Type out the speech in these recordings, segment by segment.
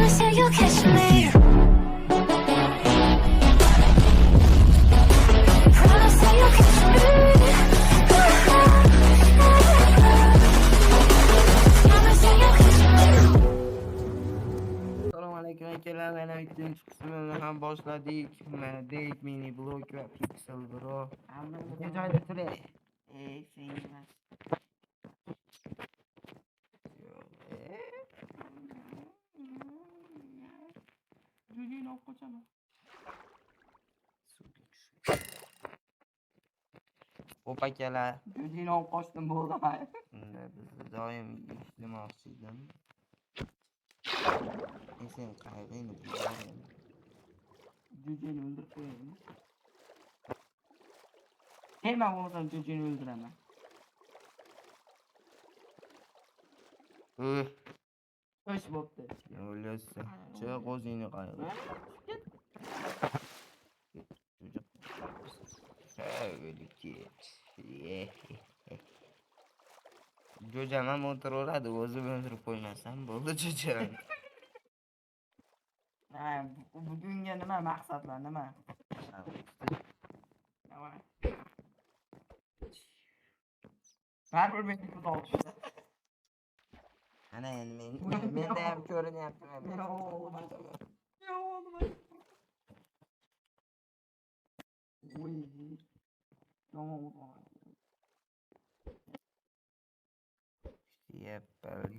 Promise you you'll catch me. Promise that you'll catch me. Promise that you'll catch me. Assalomu alaykum akalar, mana ikkinchi qismini ham boshladik. Mana Date mini blog va Pixel Bro. Bitta joyda turay. Sen emas. Jujin olib qochaman. Hop akalar. Jujin olib qochdim bo'ldi. Biz doim ishlamoqchi edim. Sen qayg'ingni bilaman. Jujini o'ldirib qo'yaymi? Men bo'lsam jujini o'ldiraman. Xo'sh bo'pti. O'lyapsan. Chiq o'zingni qayg'u. Jo'jam ham o'tiraveradi, o'zim o'ldirib qo'ymasam bo'ldi jo'jam. Bugungi nima maqsadlar nima? Baribir meni ko'z olishdi. Ana endi menda ham ko'rinyapti.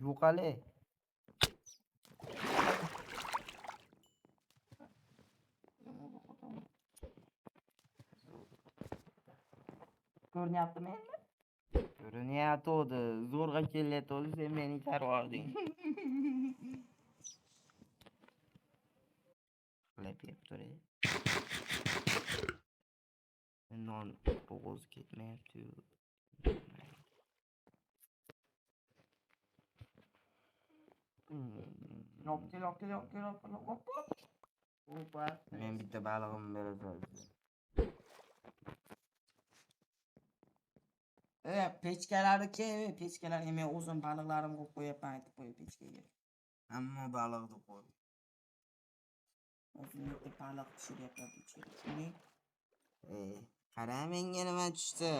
Yo'qali. Ko'rinyaptimi endi? Ko'rinyapti. Zo'rg'a kelyapti, sen meni itarib yubording. Qilib yeb turay. Non bo'g'oz ketmayapti. Men bitta balig'imni beraman. Pechkalarga men o'zim baliqlarimni qo'yib qo'yaman, aytib qo'yib pechkaga. Hamma baliqni qo'y. O'zim bitta baliq pishiryapman pechkaga. Qara menga nima tushdi?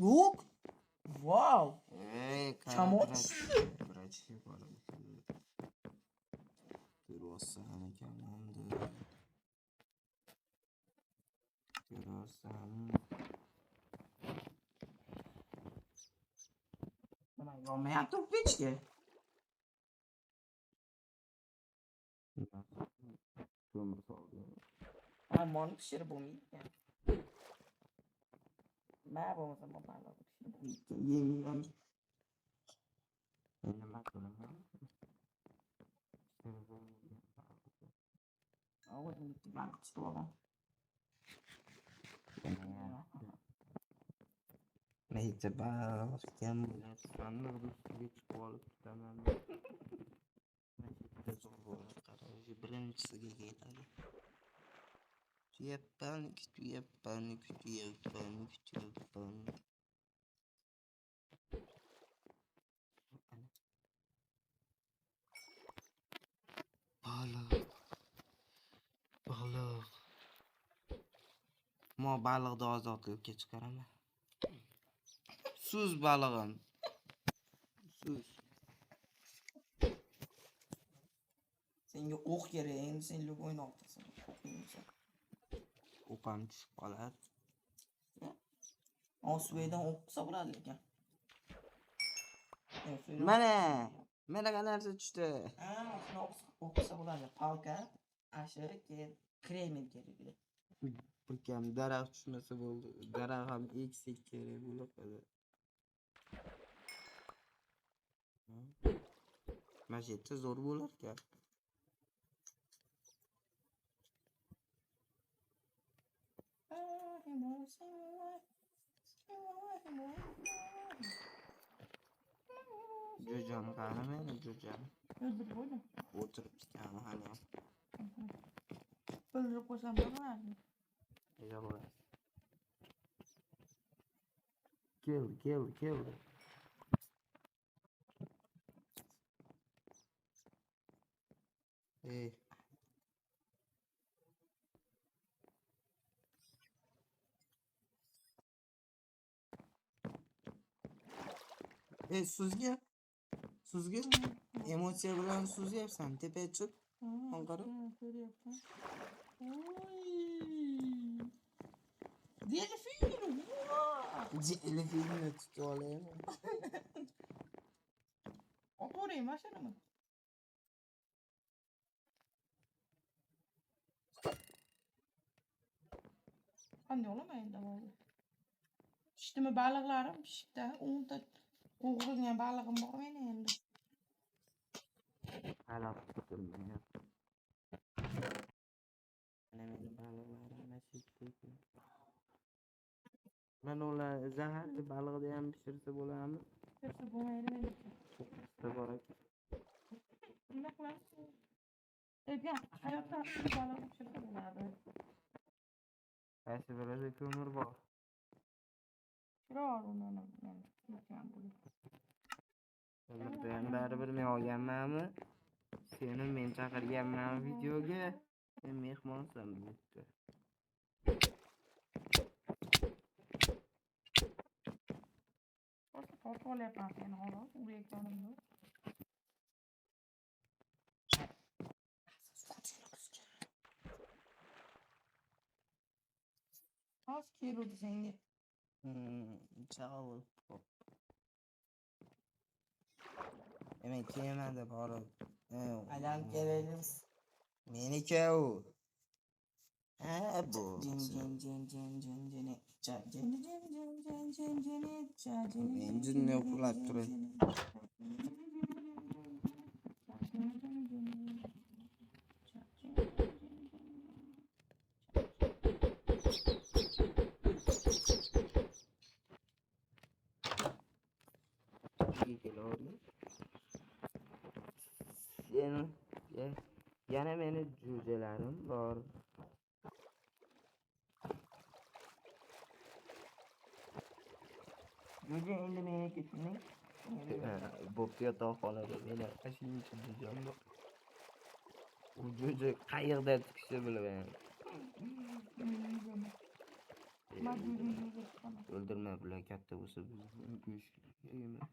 Yo'q. Wow. Chamot. Vrachga borib. Ko'rsan ekanman-da. Ko'rsan. Nima yonmayapti pechka? Ko'mir soldi. Moni pishirib bo'lmaydi. Ma bo'lmasa baliq pishirib yeyman. Nima qilaman? O'zim bitta baliq pishiraman. Neyse baliq kam sandiqni ustiga chiqib olib tutaman. Birinchisiga ketadi. Kutayapman. Baliq. Mo baliqni ozodlikka chiqaraman. Suz balig'im. Suz. Senga o'q kerak, endi sen lug o'ynayapsan. O'qam tushib qoladi. Osveydan o'q qilsa bo'ladi lekin. Mana narsa tushdi. O'q qilsa bo'ladi. Palka, ashir, kremel kerak. Bukam daraxt tushmasa bo'ldi. Daraxt ham eksik kerak bo'ladi. Masjidda zo'r bo'lar ekan. Jo'jam qaramaydi, jo'jam. O'tiribdi kam hali. Bildirib qo'ysam bo'ladi. Bo'ladi. Keldi. Ey. Suzgi. Suzgi. Emotsiya bilan suzyapsan. Tepaga chiq. Anqara. Ko'ryapman. Oy. Delfin. Telefonni tutib olaymi? Oto'ray mashinami? Qanday olaman endi hozir? Pishdimi baliqlarim? Pishibdi. 10 ta qo'g'rilgan balig'im bor meni endi. Halol tutilmayapti. Mana meni baliqlarim nasibdeki. Mana ular zaharli baliqni ham pishirsa bo'ladimi? Pishirsa bo'lmaydi menga. To'qqizta bor ekan. Nima qilasiz? Ekan, hayotda baliq pishirsa bo'ladi. Qaysi birida ko'mir bor? Biror uni men ekan bu. Ko'mirdan baribir men olganmanmi? Seni men chaqirganman videoga. Sen mehmonsan bu yerda. Hozir tortib olyapman seni hozir. U ekanimni. Hozir keluvdi senga. Chaqal. Men kelmadi borib. Adam kelaymiz. Meniki u. Ha bu. Men jinni uxlab turadi. Yana meni jo'jalarim bor. Jo'ja endi meniki tushunding? Bo'pti yotoqxonada meni ashingchi jo'jam bor. U jo'ja qayerda chiqishi bilmayman. O'ldirma, bular katta bo'lsa bizni go'shtga emas.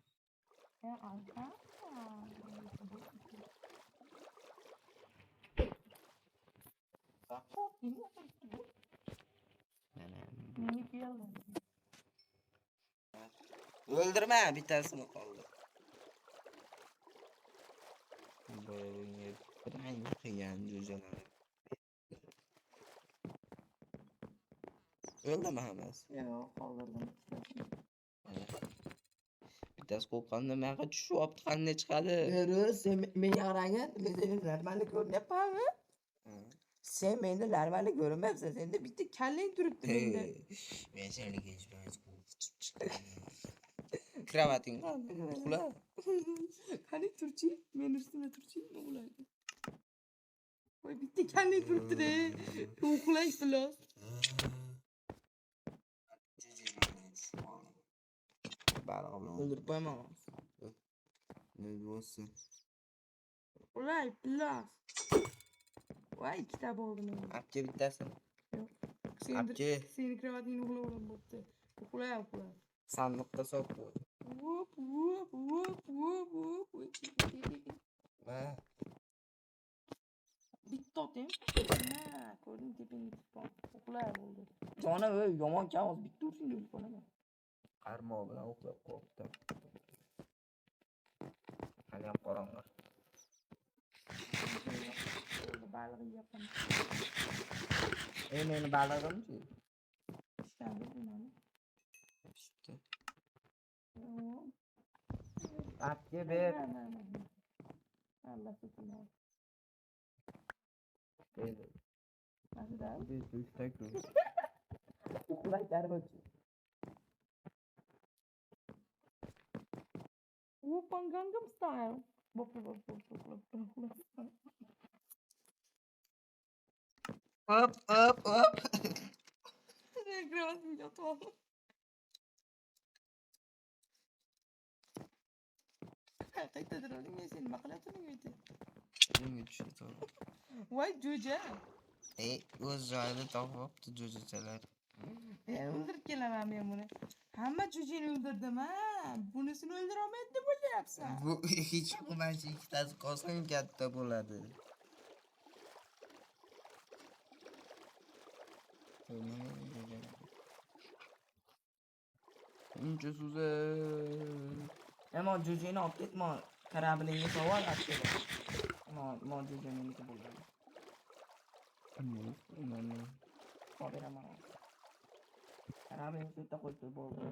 O'ldirma, bittasini qoldi. Boyag'inga rang qilgan jo'jalar. O'ldimi hammasi? Yo'q, qoldirdim. Bittasi qo'rqqanda manga tushyapti, qanday chiqadi? Sen menga qaragin, men seni normalni ko'ryapmanmi? Sen meni normalni ko'rmayapsan. Senda bitta kallang turibdi menda. Men seni hech chiqaman. Kravating uxla. Qani turchi? Men ustimda turchi, nima bo'ladi? Voy bitta kallang turibdi-da. Uxlang silos. Baliq bilan O'ldirib qo'yman. ne bo'lsin? Ulay, pilas. Voy, ikkita bo'ldi menga. Apke bittasini. Apke Seni kravatingni uxlayapman bo'pti. Uxlay. sandiqqa solib qo'y. Vup. Va Bitta oting. Ha, ko'rding tepingni tutib. Uxlay bo'ldi. Jona yomon kaos bitta ursing deb qo'yaman. qarmoq bilan uxlab qolibdi. Hali ham qorong'i. Baliq yeyapman. Meni balig'im-chi? Pishadi nimani? Pishibdi. Apke ber. Allah tutun. Dedi. Nasıl? Düştü. Uxlay darbochi. Open Gangnam Style. Bop. Hop. Gravasını yatalım. Qaytadan o'rning men seni nima qilyapsan uyda? Unga tushdi. Voy jo'ja. O'z joyida topibdi jo'jachalar. O'ldirib kelaman men buni. Hamma jo'jani o'ldirdim ha. Bunisini o'ldirolmaydi deb o'ylayapsan. Bu hech bo'lmasa ikkitasi qolsa katta bo'ladi. Uncha so'zlar. Ammo jo'jani olib ketma. Karablingni savol achchiq. Ammo jo'jani bo'ladi. Olib beraman. Karabling sutda qo'yib bo'ldi.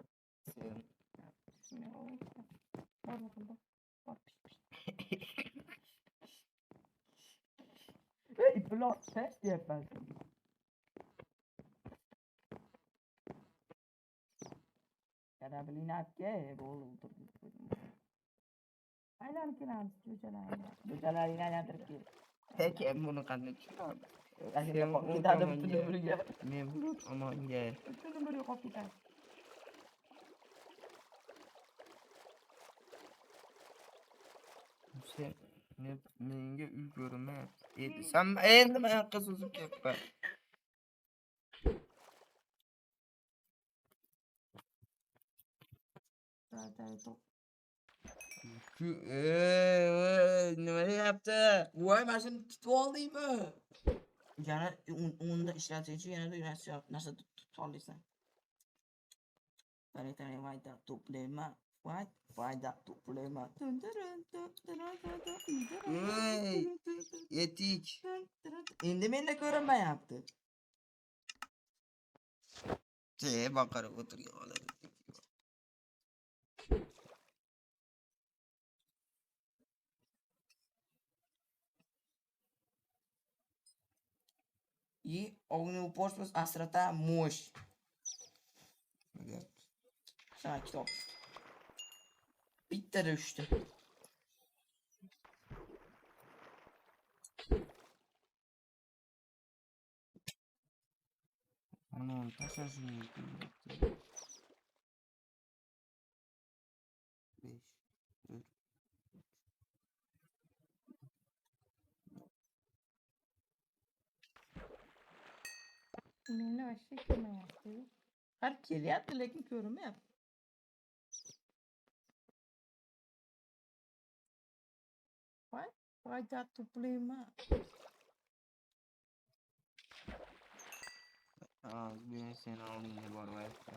Ey, blok test deyapman. Karablingni olib bo'ldi. Aylanib kelamiz jo'jalaringni aylantirib kel. Keyin buni qanday tushunadi? Ketadi butun umriga. Men omonga. Butun umr yo'qolib ketadi. Sen menga uy ko'rmayapti. Sen endi men yoqqa so'zib ketma. Nima deyapti? Voy, mana shuni tutib oldingmi? Yana unda ishlatuvchi yana narsa tutib oldingsan. Qarang, vayda to'playma. Vayda to'playma. Yetik. Endi menda ko'rinmayapti. Baqirib o'tirgan oladi. И огнеупорствость, острота, мощь. Sana kitap. Bitti de üçtü. Aman taşasını Meni вообще ko'rmayapti. Har kelyapti, lekin ko'rinmayapti. Vayda to'playma. Ben seni oldingga borib aytdim.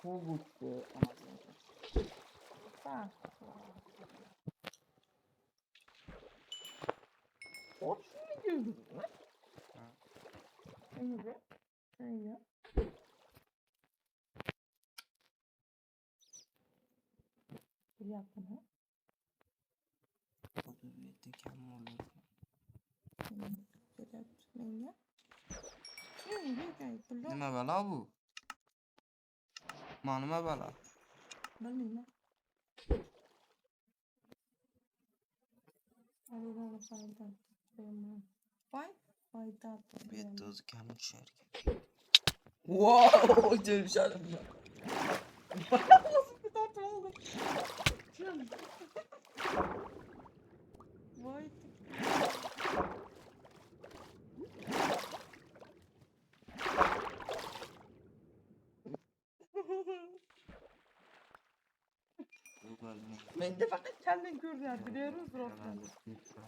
Фугутsu. Bak. Ot mu girdin lan? İyi. İyi. Bir yaptın ha? Odamiyatda kam bo'ladi. Güzel yaptın ya. Nima Nima balo bu? Nima balo? Bilmayman. Alloh faydam. Foyda. Bitta o'zi kam tusharkan. Wow, Cemşadım ya. Nasıl bir tatlı oldu? Vay. Ben de fakat Kendin gör ya, biliyorum profesör.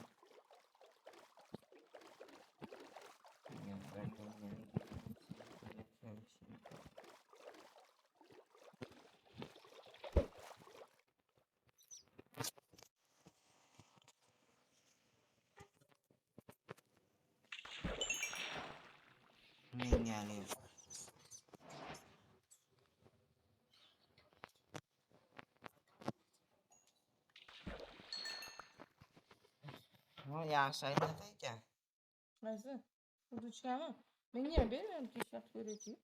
Menga alayım. Yaxshi aytadi ekan. Nasıl? Bu çıkamam. Ben niye bilmiyorum ki şart göreceğim.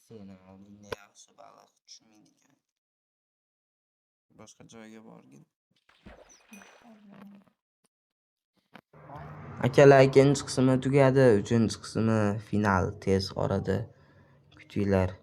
Seni oldingda yaxshi baliq tushmaydi ekan. Boshqa joyga borgin. Vay. Akalar, ikkinchi qismi tugadi, uchinchi qismi final tez orada kutinglar.